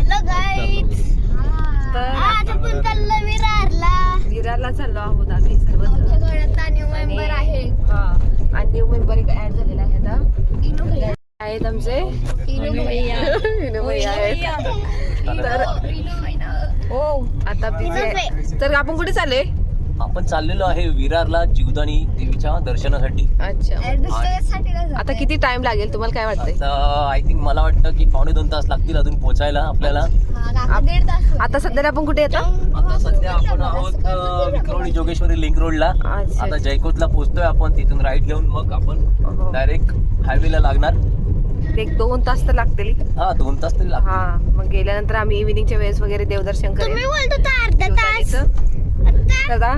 Hello guys, आज आपण चाललो विरारला चाललो आहोत आम्ही सर्व. आमच्या घरात न्यू मेंबर आहे. आणि न्यू मेंबर एक ऍड झालेला आहे आता. आहेत आमचे इनू भैया आहेत. तर हो आता बिझी आहे. तर आपण कुठे चाललोय? आपण चाललेलो आहे विरारला जीवदानी देवीच्या दर्शनासाठी. अच्छा, आता किती टाइम लागेल तुम्हाला काय वाटतंय? आता आय थिंक मला वाटतं की 2.5 तास लागतील अजून पोहोचायला आपल्याला. आता सध्या आपण कुठे येतो? आता सध्या आपण आहोत विक्रोळी जोगेश्वरी लिंक रोडला. अच्छा. आता जयकोटला पोहोचतोय आपण. तिथून राईट घेऊन मग आपण डायरेक्ट हायवेला लागणार. 1-2 तास तर लागतील. हा 2 तास तरी लागतील. हा, मग गेल्यानंतर आम्ही इव्हिनिंगच्या वेळेस वगैरे देवदर्शन तुम्ही करेल. बोलतो तर अर्धा तास. दादा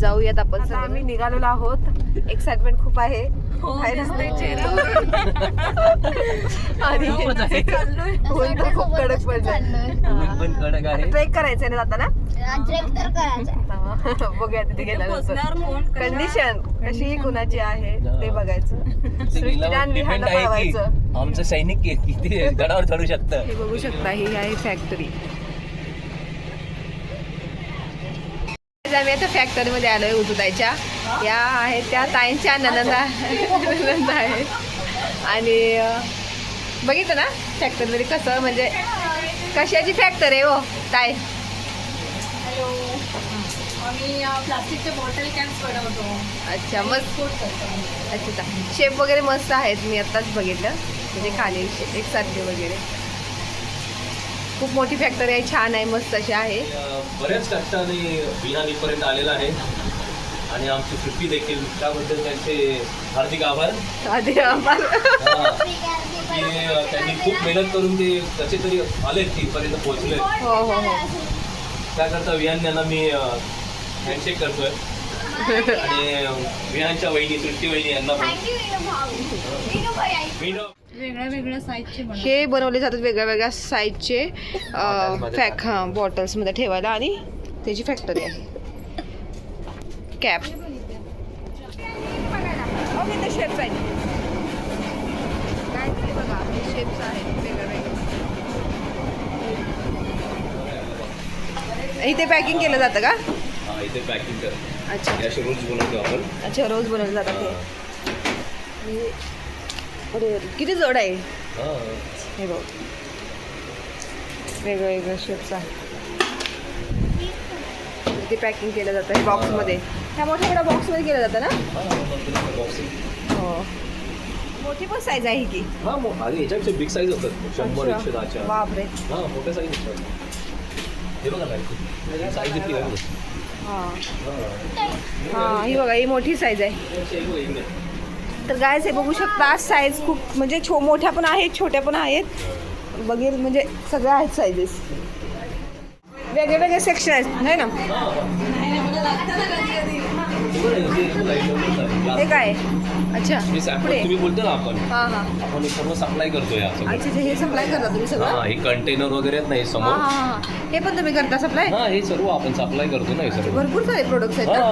जाऊयात आपण. आता आम्ही निघालेलो आहोत. एक्साइटमेंट खूप आहे. आणि ऊन तर खूप कडक पडलं. पण कडक आहे. ट्रेक करायचंय ना जाताना. ट्रेक तर करायचा. बघूया तिथे गेल्यानंतर कंडिशन कशी कुणाची आहे ते बघायचं. सृष्टीदान डिपेंड विहान आहे की पळवायचं. आमचं सैनिक किती गडावर चढू शकतं. हे बघू शकता, ही आहे फॅक्टरी. आम्ही आता फॅक्टरी मध्ये आलोय उजूताईच्या. या आहेत त्या ताईंच्या ननंदा आहेत. आणि बघितलं ना फॅक्टरी मध्ये कसं, म्हणजे कशाची फॅक्टरी आहे हो ताई? आम्ही प्लास्टिकचे बॉटल कॅन्स बनवतो. अच्छा, मस्त. अच्छा, शेप वगैरे मस्त आहेत. मी आत्ताच बघितलं, म्हणजे खाली एकसारखे वगैरे. खूप मोठी फॅक्टरी आहे, छान आहे, मस्त अशी आहे. बऱ्याच कष्टाने विहान इथपर्यंत आलेला आहे आणि आमची सुट्टी देखील, त्याबद्दल त्यांचे हार्दिक आभार. आधी आम्हाला की त्यांनी खूप मेहनत करून ते कसे तरी आलेत इथपर्यंत पोहोचले. हो हो हो. त्याकरता विहान यांना मी हँडशेक करतोय. आणि विहानच्या वहिनी सृष्टी वहिनी यांना वेगळ्या वेगळ्या साईजचे बनवतो. हे बनवले जातात वेगळ्या वेगळ्या साईजचे बॉटल्समध्ये ठेवायला. आणि त्याची फॅक्टरी आहे. कॅप शेप्स आहेत. काय ते बघा, शेप्स आहेत वेगळ्या वेगळ्या. इथे पॅकिंग केलं जातं का? इथे पॅकिंग कर. अच्छा असे रोज बनवतो आपण. अच्छा, रोज बनवलं जातात ते. अरे किती जोड आहे हे बघ, वेगळं वेगळं शेप्स आहे. ते पॅकिंग केलं जातं बॉक्समध्ये. ह्या मोठ्या मोठ्या बॉक्समध्ये केलं जातं ना? हो. मोठी पण साईज आहे की? हा, याच्यापेक्षा बिग साईज असतात. 100-110. बापरे. हा, मोठ्या साईज असतात. हे बघा ना, साईज इतकी आहे. हां, ही बघा, ही मोठी साईज आहे. तर गायस हे बघू शकता, साईज खूप म्हणजे मोठ्या पण आहेत, छोट्या पण आहेत वगैरे, म्हणजे सगळ्या आहेत साईजेस. वेगळे वेगळे सेक्शन आहेत है ना? हे काय? अच्छा, पुढे तुम्ही बोलतो ना आपण, हां हां. आपण हे सर्व सप्लाय करतोय. अच्छा, हे सप्लाय करता तुम्ही सगळं? हा, हे कंटेनर वगैरे आहेत ना, हे हां समोर. हां हां. हे पण तुम्ही करता सप्लाय? हा, हे सर्व आपण सप्लाय करतो ना, हे सर्व. भरपूर सारे प्रोडक्ट्स आहेत ना? हा.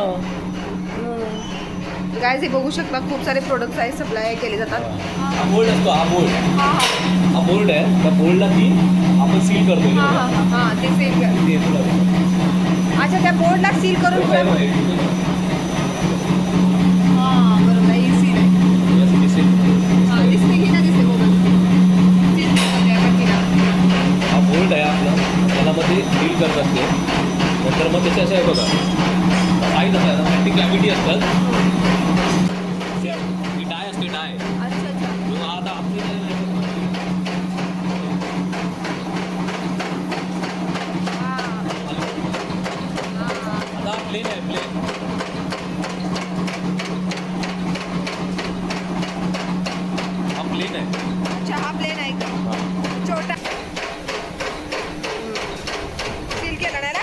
गायस हे बघू शकता, खूप सारे प्रोडक्ट्स आहेत, सप्लाय केले जातात. हा बोल्ड असतो, हा बोल्ड. हां हां हा बोल्ड आहे. त्या बोल्डला ती आपण सील करतो. हां हां हां हां, ते सील कर. अच्छा, त्या बोर्डला सील करून हां बरोबर आहे, ही सील आहे. हां, दिसते की ना, दिसते बघा. सील करते हा बोल्ड आहे आपला, त्याला मध्ये सील करत असते. नंतर मग त्याचे असं आहे बघा, साईज असतात, ॲन्टी कॅव्हिटी असतात. ही डाय असते, डाय. अच्छा अच्छा. आता आपली आता प्लेन आहे, प्लेन. हा प्लेन आहे. अच्छा, हा प्लेन आहे का? छोटा सील केला नाही ना?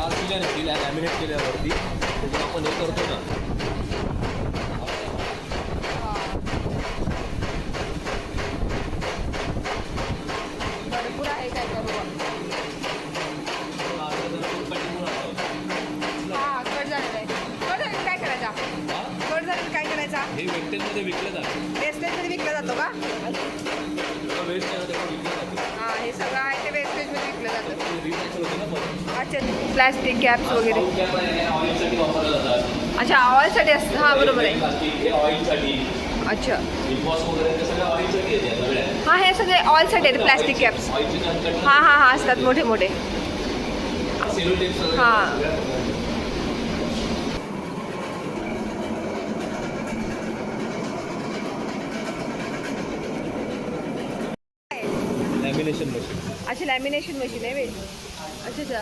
आज सील आहे, लॅमिनेट केल्यावरती त्याच्यावर आपण हे करतो ना, सगळं आहे ते वेस्टेजमध्ये विकलं जातं. रिसायकल होते ना पण. अच्छा, प्लॅस्टिक कॅप्स वगैरे. कॅप आहे ऑइलसाठी वापरले जातात. अच्छा, ऑइलसाठी असतं. हां बरोबर आहे. प्लास्टिक हे ऑइलसाठी. अच्छा डिशवॉश वगैरे ते सगळं ऑइलसाठी आहे सगळे. हां, हे सगळे ऑइलसाठी आहेत प्लॅस्टिक कॅप्स. ऑइलचे कट हां हां हां असतात मोठे मोठे. सेलो टेप सगळे. हां. Lamination machine. अच्छा, लॅमिनेशन मशीन आहे. अच्छा अच्छा.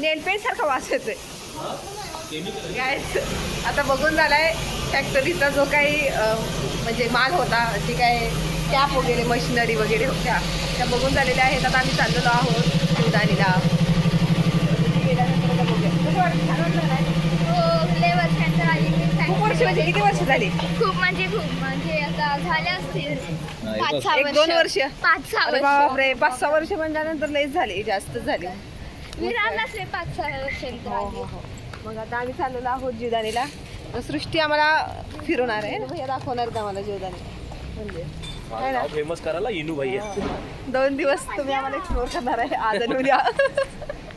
नेल पेंट सारखा वास येतोय. गाईज आता बघून झालाय फॅक्टरीचा जो काही म्हणजे माल होता, जे काय कॅप वगैरे मशिनरी वगैरे होत्या त्या बघून झालेल्या आहेत. आता आम्ही चाललेलो आहोत शिवदानीला. गेल्यानंतर बघूया कसं वाटतं. छान वाटलं नाही? हो, लय वर्षांचं आली मी खूप वर्ष म्हणजे किती वर्ष झाली? खूप म्हणजे आता झाले असतील 5-6 एक 2 वर्ष. 5-6 अरे वर्ष. बापरे, 5-6 वर्ष म्हणल्यानंतर लईच झाली, जास्त झाली. मी राहणार 5-6 वर्षांचं हो आली. हो हो. मग आता आम्ही चाललेलो आहोत जीवदानीला. सृष्टी आम्हाला फिरवणार आहे. भैया दाखवणार आहेत आम्हाला जीवदानी म्हणजे है ना. फेमस करायला इनू भैया. 2 दिवस तुम्ही आम्हाला एक्सप्लोर करणार आहे आज आणि उद्या.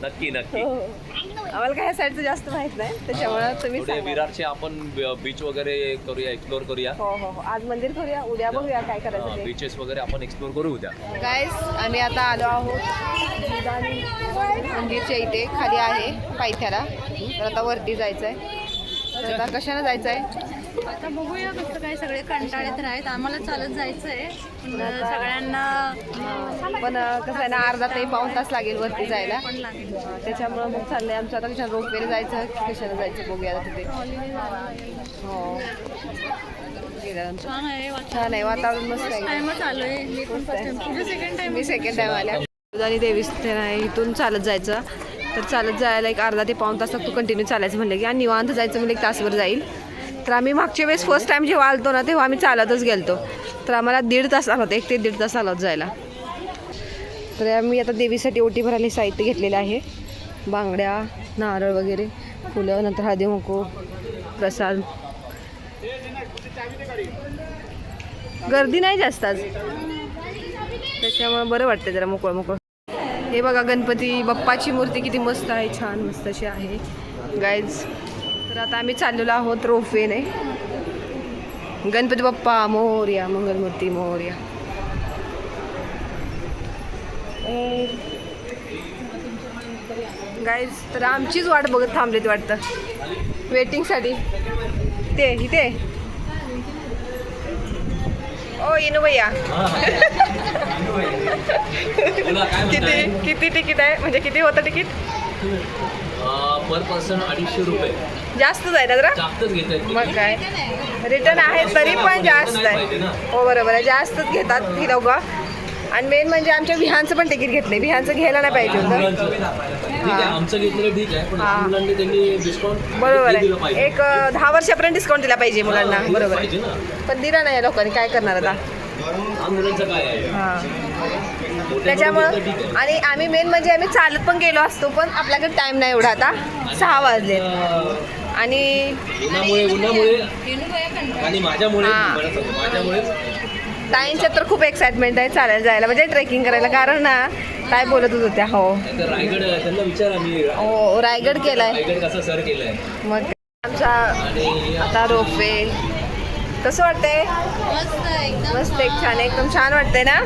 नक्की नक्की. हो. आम्हाला काय साईडचं जास्त माहित नाही, त्याच्यामुळे तुम्ही थोडे सांगा. विरारचे आपण बीच वगैरे करूया, एक्सप्लोर करूया. हो हो हो. आज मंदिर करूया, उद्या बघूया काय करायचं ते. बीचेस वगैरे आपण एक्सप्लोर करू उद्या. गाईस आम्ही आता आलो आहोत जीवदानी मंदिरच्या इथे. खाली आहे पायथ्याला. तर आता वरती जायचं आहे. तर आता कशाने जायचं आहे? आता बघूया कसं काय, सगळे कंटाळेत राहत. आम्हाला चालत जायचंय सगळ्यांना. पण कसं आहे ना, अर्धा ते पाऊण तास लागेल वरती जायला. पण लागेल. त्याच्यामुळं मग चाललंय आमचं आता. कशाने रोपवेने जायचं, कशाने जायचं बघूया आता तिथे. हो गेल्यानंतर छान आहे छान आहे वातावरण, मस्त आहे. टाइमच आलोय. मी पण फर्स्ट टाइम, तुझं सेकंड टाइम. मी सेकंड टाइम आल्या. आणि देवीस्थान आहे, इथून चालत जायचं. तर चालत जायला एक अर्धा ते पाऊण तास तू कंटिन्यू चालायचं म्हणलं की, आणि निवांत जायचं म्हणजे 1 तासभर जाईल. तर आम्ही मागच्या वेळेस फर्स्ट टाइम जेव्हा आलतो ना, तेव्हा आम्ही चालतच गेलतो. तर आम्हाला 1.5 तास आला होता, 1 ते 1.5 तास आला होता जायला. तर आम्ही आता देवीसाठी ओटी भरायला साहित्य घेतलेलं आहे. बांगड्या, नारळ वगैरे, फुलं, नंतर हळदी कुंकू, प्रसाद. गर्दी नाही जास्त आज, त्याच्यामुळे बरं वाटतं जरा मोकळं मोकळं. हे बघा गणपती बाप्पाची मूर्ती किती मस्त आहे, छान मस्त अशी आहे गाईज. तर आता आम्ही चाललेलो आहोत रोपवेने. गणपती बाप्पा मोरया, मंगलमूर्ती मोरया. गाईज तर आमचीच वाट बघत थांबलेत वाटतं वेटिंगसाठी. ते इथे ओ इनू भैया. किती तिकीट आहे, म्हणजे किती होतं तिकीट? पर पर्सन 250 रुपये. जास्तच आहे ना जरा. जास्तच घेत आहेत. मग काय रिटर्न आहे तरी पण जास्त आहे. हो बरोबर आहे, जास्तच घेतात ही लोकं. आणि मेन म्हणजे आमच्या विहानचं पण तिकीट घेतलंय. विहानचं घ्यायला नाही पाहिजे होतं. ठीक आहे, आमचं घेतलेलं ठीक आहे, पण मुलांनी त्यांनी डिस्काउंट बरोबर आहे, एक 10 वर्षापर्यंत डिस्काउंट दिला पाहिजे मुलांना. बरोबर आहे, पाहिजे ना. पण दिला नाही लोकांनी, काय करणार आता. लहान मुलांचं काय आहे. हां त्याच्यामुळं. आणि आम्ही मेन म्हणजे आम्ही चालत पण गेलो असतो, पण आपल्याकडे टाईम नाही एवढा. आता 6 वाजले आणि उन्हामुळे आणि माझ्यामुळे ताईंच्या तर खूप एक्साइटमेंट आहे चालायला जायला, म्हणजे ट्रेकिंग करायला. कारण ना काय बोलत होत्या. हो रायगड त्यांना विचारा, मी हो रायगड केलाय. रायगड कसा सर केलाय. मग आमचा आता रोपवे कसं वाटतंय? मस्त एकदम मस्त, एक छान, एकदम छान वाटतंय ना.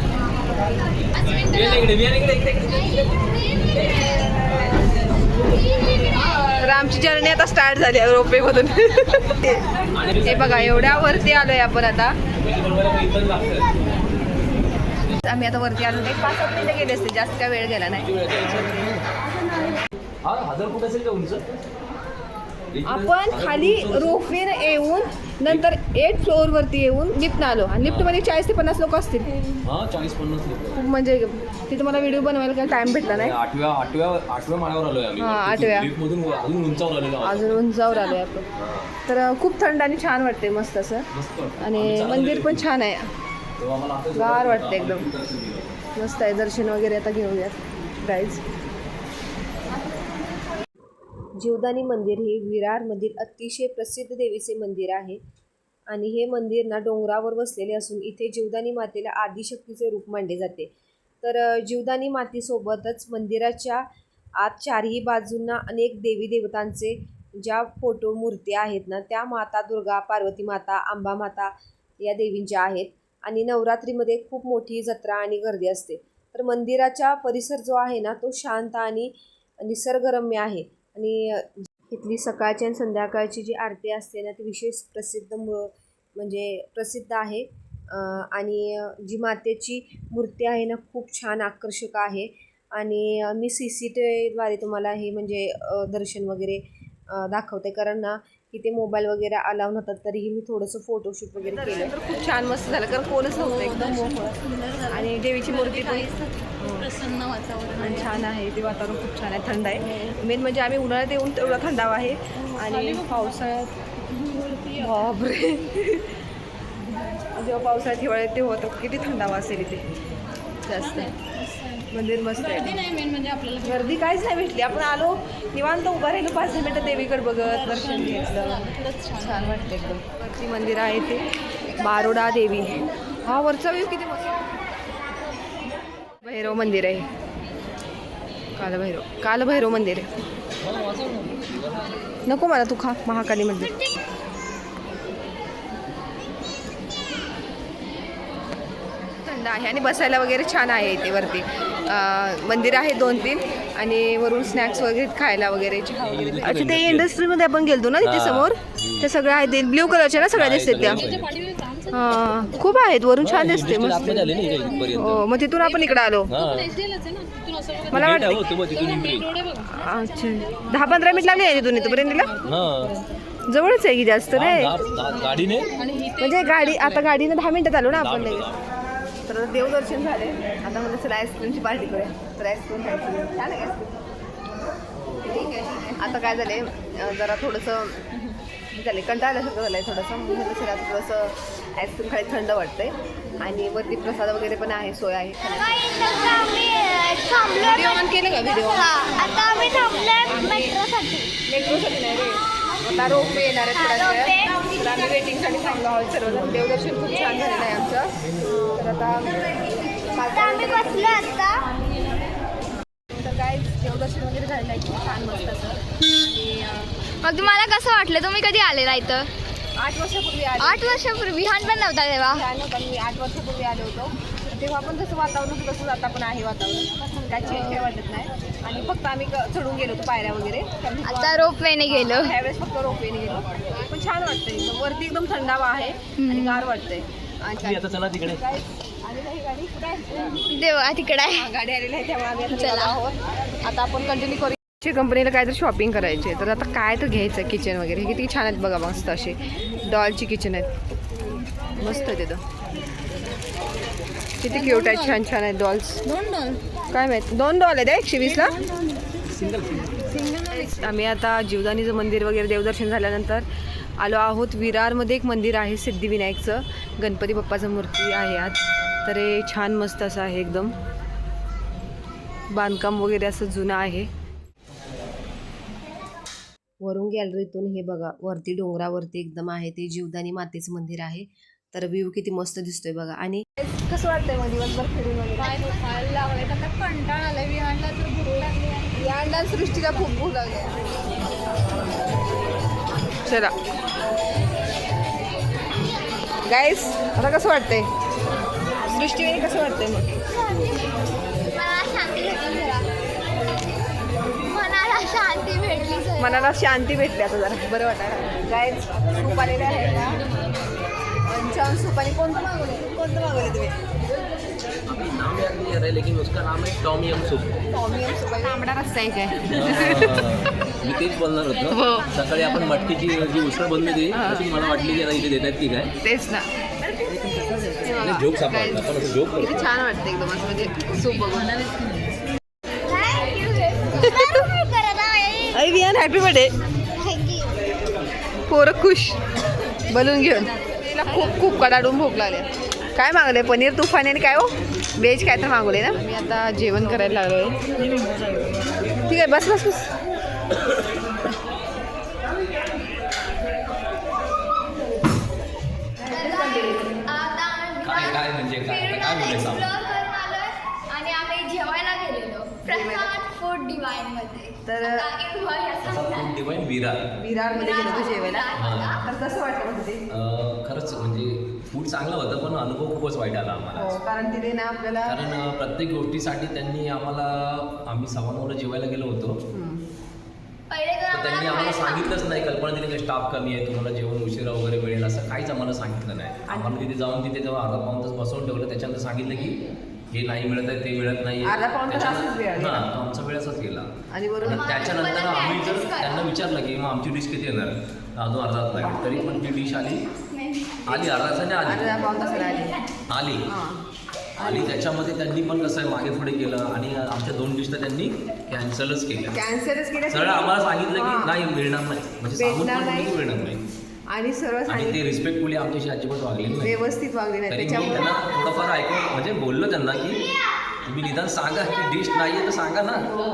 तर आमची जर्नी आता स्टार्ट झाली आहे रोपवेमधून. हे बघा एवढ्या वरती आलोय आपण आता. आम्ही आता वरती आलो, 5-7 मिनिटं गेले असते, जास्त काय वेळ गेला नाही. 1000 फूट असेल का उंच? आपण खाली रोपवेने येऊन नंतर 8th फ्लोअर वरती येऊन लिफ्टनं आलो. आणि लिफ्टमध्ये 40 ते 50 लोक असतील. हां 40-50 लोक. म्हणजे तिथे मला व्हिडिओ बनवायला काही टाइम भेटला नाही. 8व्या माळ्यावर आलोय आम्ही. हां 8व्या लिफ्टमधून अजून उंचावर आलेलो आहोत. अजून उंचावर आलोय आपण. तर खूप थंड आणि छान वाटते मस्त असं. मस्त. आणि मंदिर पण छान आहे, तेव्हा मला आता गार वाटतं एकदम. मस्त आहे. दर्शन वगैरे आता घेऊयात गाईज. जीवदानी मंदिर हे विरारमधील अतिशय प्रसिद्ध देवीचे मंदिर आहे. आणि हे मंदिर ना डोंगरावर वसलेले असून इथे जीवदानी मातेला आदिशक्तीचे रूप मानले जाते. तर जीवदानी मातेसोबतच मंदिराच्या आत चारही बाजूंना अनेक देवी देवतांचे ज्या फोटो मूर्ती आहेत ना त्या माता दुर्गा, पार्वती माता, अंबा माता या देवींच्या आहेत. आणि नवरात्रीमध्ये खूप मोठी जत्रा आणि गर्दी असते. तर मंदिराचा परिसर जो आहे ना तो शांत आणि निसर्गरम्य आहे. आणि इथली सकाळची आणि संध्याकाळची जी आरती असते ना ती विशेष म्हणजे प्रसिद्ध आहे. आणि जी मातेची मूर्ती आहे ना खूप छान आकर्षक आहे. आणि मी CCTVद्वारे तुम्हाला हे म्हणजे दर्शन वगैरे दाखवते, कारण ना इथे मोबाईल वगैरे अलाव नव्हतात तरीही मी थोडंसं फोटोशूट वगैरे केलं. तर खूप छान मस्त झालं, कारण कोणच नव्हतं, एकदम मोकळं. आणि देवीची मूर्ती पण प्रसन्न वातावरण आणि छान आहे. ते वातावरण खूप छान आहे, थंड आहे. मेन म्हणजे आम्ही उन्हाळ्यात येऊन तेवढा थंडावा आहे. आणि पावसाळ्यात बापरे जेव्हा पावसाळ्यात हिवाळ्यात ते होतं किती थंडावा असेल इथे जास्त. मंदिर मस्त आहे. नाही मेन म्हणजे आपल्याला गर्दी काहीच नाही भेटली. आपण आलो निवांत उभा राहिलो 5-10 मिनटं देवीकडे बघत दर्शन घेतलं. छान वाटतं एकदम. वरती मंदिर आहे ते बारोडा देवी. हा वरचा व्ह्यू किती मस्त. भैरव मंदिर आहे, कालभैरव मंदिर आहे. नको मला, तू खा. महाकाली मंदिर. थंड आहे आणि बसायला वगैरे छान आहे इथे वरती. मंदिर आहे 2-3 आणि वरून स्नॅक्स वगैरे खायला वगैरे, चहा वगैरे. अच्छा, ते इंडस्ट्रीमध्ये आपण गेलतो ना तिथे समोर ते सगळं आहे. ते ब्ल्यू कलरच्या ना सगळ्या दिसते त्या. खूप आहेत, वरून छान दिसते मस्त. हो, मग तिथून आपण इकडे आलो. मला वाटतं अच्छा 10-15 मिनिट लागले तिथून इथपर्यंत. जवळच आहे की जास्त नाही म्हणजे गाडी. आता गाडीनं 10 मिनिटात आलो ना आपण लगेच. तर देवदर्शन झाले. आता मला चला आईस्क्रीमची पार्टी करूया. तर आईस्क्रीम खायची छान आहे. ठीक आहे. आता काय झाले जरा थोडंसं झाले कंटाळल्यासारखं झालं आहे थोडंसं. म्हणून चला थोडंसं आईस्क्रीम खायला थंड वाटतंय. आणि वरती प्रसाद वगैरे पण आहे, सोय आहे. व्हिडिओ ऑन केलं का? व्हिडिओ आता आम्ही थांबलोय मेट्रोसाठी नाही रे. आता रोपवे येणार आहे थोड्या वेळात. तर आम्ही वेटिंगसाठी थांबलो आहोत सर्वजण. देवदर्शन खूप छान झालेलं आहे आमचं. तर आता आम्ही बसलो आता. तर काय देवदर्शन वगैरे झालेलं आहे खूप छान मस्त असं. मग तुम्हाला कसं वाटलं? तुम्ही कधी आलेला इथं? 8 वर्षापूर्वी आले. 8 वर्षापूर्वी लहान पण नव्हता तेव्हा. छान होता. मी 8 वर्षापूर्वी आलो होतो. तेव्हा पण जसं वातावरण होतं तसंच आता पण आहे वातावरण. काय चेंज काय वाटत नाही. आणि फक्त आम्ही चढून गेलो होतो पायऱ्या वगैरे. आता रोपवेने गेलो. ह्यावेळेस फक्त रोपवेने गेलो. पण छान वाटतंय एकदम. वरती एकदम थंडावा आहे आणि गार वाटतंय. आता चला तिकडे. देवा तिकडे आहे. गाडी आलेली आहे त्यामुळे आम्ही आता चला. निघालो आहोत. आता आपण कंटिन्यू करू. कंपनीला काहीतरी शॉपिंग करायची आहे. तर आता काय तर घ्यायचं किचन वगैरे. किती छान आहेत बघा, मस्त असे डॉलची किचन आहेत. मस्त आहे तिथं. किती क्यूट आहेत, छान छान आहेत डॉल्स. 2 डॉल काय माहित 2 डॉल आहेत 120ला. आम्ही आता जीवदानीचं मंदिर वगैरे देवदर्शन झाल्यानंतर आलो आहोत. विरारमध्ये एक मंदिर आहे सिद्धिविनायकचं. गणपती बाप्पाचं मूर्ती आहे आत. तर हे छान मस्त असं आहे एकदम. बांधकाम वगैरे असं जुनं आहे. वरून गॅलरीतून हे बघा वरती डोंगरावरती एकदम आहे ते जीवदानी मातेचं मंदिर आहे. तर व्ह्यू किती मस्त दिसतोय बघा. आणि कसं वाटतंय मग दिवसभर फिरून वगैरे? काय दुखायला लागले आता कंटाळा आलाय. विहानला तर भूक लागली. या सृष्टीला खूप भूक लागली. चला गाईस, आता कसं वाटतंय सृष्टी? कसं वाटतंय मग? मनाला शांती भेटली आता जरा बरं वाटायला. गाईस सूप आलेलं आहे का? छान सूप. आणि कोणतं मागवले तुम्ही? लेकिन उसका नाम है टॉमियम सूप. टॉमियम सूप आहे. तांबडा रस्सा आहे काय? मी तेच बोलणार होतो. सकाळी आपण मटकीची जी उसळ बनली होती तशी मला वाटली की आता इथे देतात की काय. तेच ना. जोक सापडला आपण असं जोक किती छान वाटतं एकदम असं म्हणजे सूप बघून. आई विहान हॅपी बर्थडे. पोरं खुश बलून घेऊन. तिला खूप कडाडून भूक लागले. काय मागवले? पनीर तुफान आणि काय हो व्हेज काय तर मागवले ना. मी आता जेवण करायला लागलो आहे. ठीक आहे, बस बस बस. सामान. एक्सप्लोअर करून आलोय आणि आम्ही जेवायला गेलेलो प्रसाद फूड डिवाइन मध्ये. तर आता एक वर असा असा फूड डिवाइन विरार. विरारमध्ये गेलो होतो जेवायला. हां. तर कसं वाटलं म्हणजे ते? खरंच म्हणजे फूड चांगलं होतं पण अनुभव खूपच वाईट आला आम्हाला. हो, कारण तिथे ना आपल्याला कारण प्रत्येक गोष्टीसाठी त्यांनी आम्हाला आम्ही 9:15 जेवायला गेलो होतो. पहिले तर तर त्यांनी आम्हाला सांगितलंच नाही, कल्पना दिली की स्टाफ कमी आहे, तुम्हाला जेवण उशिरा वगैरे मिळेल, असं काहीच आम्हाला सांगितलं नाही. आम्हाला तिथे जाऊन तिथे जेव्हा अर्धा पाऊण तास बसवून ठेवलं, त्याच्यानंतर सांगितलं की हे नाही मिळत आहे, ते मिळत नाही. अर्धा पाऊण तास असाच वेळ गेला. हां, तो आमचा वेळ असाच गेला. आणि बरोबर आणि त्याच्यानंतर आम्ही जर त्यांना विचारलं की मग आमची डिश किती येणार, अजून अर्धा तास लागेल, तरी पण ती डिश आली अर्धा तासाने अर्धा आली पाऊण तासाला आली. आली हां. आणि त्याच्यामध्ये त्यांनी पण कसं आहे मागे पुढे केलं आणि आमच्या 2 डिश तर त्यांनी कॅन्सलच केल्या. कॅन्सरच केलं. सरळ आम्हाला सांगितलं हां. की नाही मिळणार नाही, म्हणजे सांगून भेटणार पण नाही. बोलले की मिळणार नाही. आणि सरळ आणि सांगितलं ते रिस्पेक्टफुली आमच्याशी अजिबात वागले नाही. व्यवस्थित वागले नाही. तरी मी त्याच्यामुळे त्यांना थोडंफार ऐकून म्हणजे बोललो त्यांना की तुम्ही निदान सांगा की डिश नाही आहे तर सांगा ना.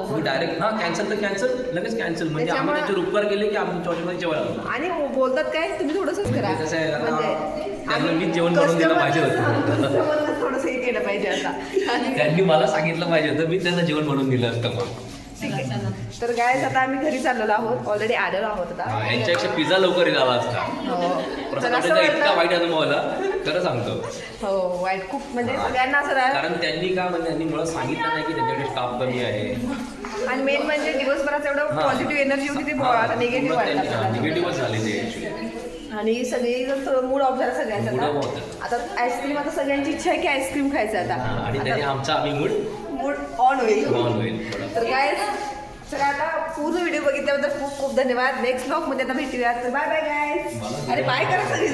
तुम्ही डायरेक्ट हां कॅन्सल तर कॅन्सल, लगेच कॅन्सल, म्हणजे आम्ही त्याच्यामुळे- त्यांच्यावर उपकार केले की आम्ही चॉईसमध्ये जेवायला आलो. आणि बोलतात काय तुम्ही थोडंसंच करा. म्हणजे कसं आहे, आता म्हणजे त्यांना मीच जेवण बनवून दिलं पाहिजे होतं. कस्टमरला थोडंसं हे केलं पाहिजे आता. आणि त्यांनी मला सांगितलं पाहिजे होतं, मी त्यांना जेवण बनवून दिलं असतं मग. ठीक आहे. तर गायस आता आम्ही घरी चाललेलो आहोत, ऑलरेडी आलेलो आहोत आता. यांच्यापेक्षा पिझ्झा लवकर झाला असता. हो. तर प्रसाद असं हॉटेलचा इतका वाटतं- वाईट अनुभव आला, खरं सांगतो. हो वाईट खूप म्हणजे सगळ्यांना असं राहिलं. कारण त्यांनी का म्हणजे त्यांनी मला सांगितलं नाही की त्यांच्याकडे स्टाफ कमी आहे. आणि मेन म्हणजे दिवसभरात एवढं हां. पॉझिटिव्ह एनर्जी होती ते आता निगेटिव्ह वाढला. निगेटिव्हच झाले ते ऍक्च्युली. आणि सगळे मूड ऑफ झाला सगळ्यांचा Mood off आता. होता. आता आईस्क्रीम, आता सगळ्यांची इच्छा आहे की आईस्क्रीम खायचं आणि त्याने आता आमचा आम्ही मूड मूड ऑन होईल. ऑन होईल थोडा. तर काय चला आता पूर्ण व्हिडिओ बघितल्याबद्दल खूप खूप धन्यवाद. नेक्स्ट ब्लॉग मध्ये आता भेटूयात. Bye bye guys. अरे बाय करा सगळी.